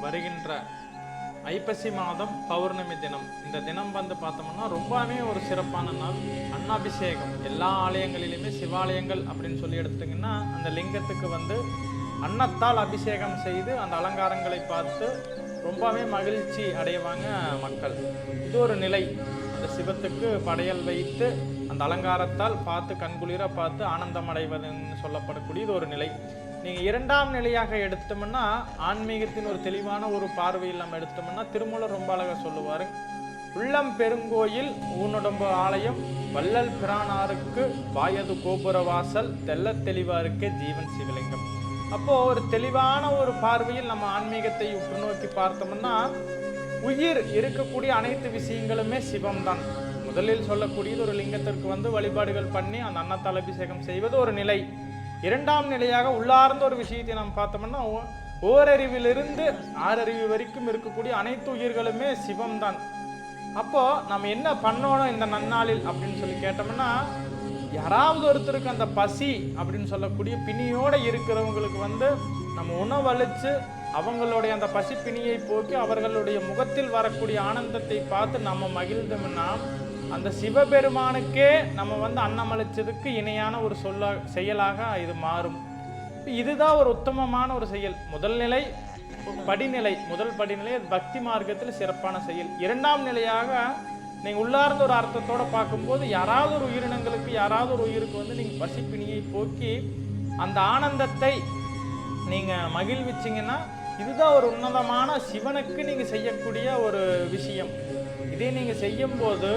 வருகின்ற ஐப்பசி மாதம் பௌர்ணமி தினம். இந்த தினம் வந்து பார்த்தோம்னா ரொம்பவே ஒரு சிறப்பான நாள். அன்னாபிஷேகம் எல்லா ஆலயங்களிலுமே, சிவாலயங்கள் அப்படின்னு சொல்லி எடுத்துட்டிங்கன்னா அந்த லிங்கத்துக்கு வந்து அன்னத்தால் அபிஷேகம் செய்து அந்த அலங்காரங்களை பார்த்து ரொம்பவே மகிழ்ச்சி அடைவாங்க மக்கள். இது ஒரு நிலை. அந்த சிவத்துக்கு படையல் வைத்து அந்த அலங்காரத்தால் பார்த்து கண்குளிர பார்த்து ஆனந்தம் அடைவதுன்னு சொல்லப்படக்கூடிய இது ஒரு நிலை. நீங்கள் இரண்டாம் நிலையாக எடுத்துட்டோம்னா ஆன்மீகத்தின் ஒரு தெளிவான ஒரு பார்வையில் நம்ம எடுத்துட்டோம்னா திருமூலர் ரொம்ப அழகாக சொல்லுவார், உள்ளம் பெருங்கோயில் ஊனுடம்பு ஆலயம் வள்ளல் பிரானாருக்கு வாயது கோபுர வாசல் தெல்ல தெளிவாருக்கே ஜீவன் சிவலிங்கம். அப்போ ஒரு தெளிவான ஒரு பார்வையில் நம்ம ஆன்மீகத்தை உற்று நோக்கி பார்த்தோம்னா உயிர் இருக்கக்கூடிய அனைத்து விஷயங்களுமே சிவம்தான். முதலில் சொல்லக்கூடியது ஒரு லிங்கத்திற்கு வந்து வழிபாடுகள் பண்ணி அந்த அன்னத்தால் அபிஷேகம் செய்வது ஒரு நிலை. இரண்டாம் நிலையாக உள்ளார்ந்த ஒரு விஷயத்தை நாம் பார்த்தோம்னா ஓரறிவிலிருந்து ஆறறிவு வரைக்கும் இருக்கக்கூடிய அனைத்து உயிர்களுமே சிவம்தான். அப்போ நம்ம என்ன பண்ணணும் இந்த நன்னாளில் அப்படின்னு சொல்லி கேட்டோம்னா, யாராவது ஒருத்தருக்கு அந்த பசி அப்படின்னு சொல்லக்கூடிய பிணியோடு இருக்கிறவங்களுக்கு வந்து நம்ம உணவளித்து அவங்களுடைய அந்த பசி பிணியை போக்கி அவர்களுடைய முகத்தில் வரக்கூடிய ஆனந்தத்தை பார்த்து நம்ம மகிழ்ந்தோம்னா அந்த சிவபெருமானுக்கே நம்ம வந்து அன்னமளிச்சதுக்கு இணையான ஒரு செயலாக இது மாறும். இதுதான் ஒரு உத்தமமான ஒரு செயல். முதல் நிலை படிநிலை, முதல் படிநிலை பக்தி மார்க்கத்தில் சிறப்பான செயல். இரண்டாம் நிலையாக நீங்கள் உள்ளார்ந்த ஒரு அர்த்தத்தோடு பார்க்கும்போது யாராவது ஒரு உயிரினங்களுக்கு, யாராவது ஒரு உயிருக்கு வந்து நீங்கள் பசிப்பிணியை போக்கி அந்த ஆனந்தத்தை நீங்கள் மகிழ்விச்சிங்கன்னா இதுதான் ஒரு உன்னதமான சிவனுக்கு நீங்கள் செய்யக்கூடிய ஒரு விஷயம். இதே நீங்கள் செய்யும்போது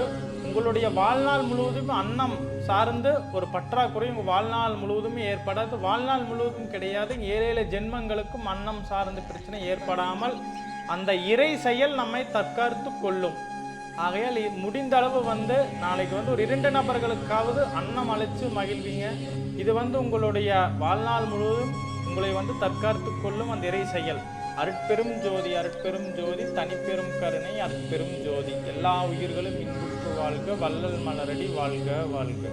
உங்களுடைய வாழ்நாள் முழுவதும் அன்னம் சார்ந்து ஒரு பற்றாக்குறை உங்கள் வாழ்நாள் முழுவதுமே ஏற்படாது. வாழ்நாள் முழுவதும் கிடையாது, 7 ஜென்மங்களுக்கும் அன்னம் சார்ந்த பிரச்சனை ஏற்படாமல் அந்த இறை செயல் நம்மை தற்காத்து கொள்ளும். ஆகையால் முடிந்த அளவு வந்து நாளைக்கு வந்து ஒரு 2 நபர்களுக்காவது அன்னம் அழைச்சு மகிழ்வீங்க. இது வந்து உங்களுடைய வாழ்நாள் முழுவதும் உங்களை வந்து தற்காத்து கொள்ளும் அந்த இறை செயல். அருட்பெரும் ஜோதி, அருட்பெரும் ஜோதி, தனிப்பெரும் கருணை, அருட்பெரும் ஜோதி. எல்லா உயிர்களும் இன்புற்று வாழ்க, வள்ளல் மலரடி வாழ்க வாழ்க.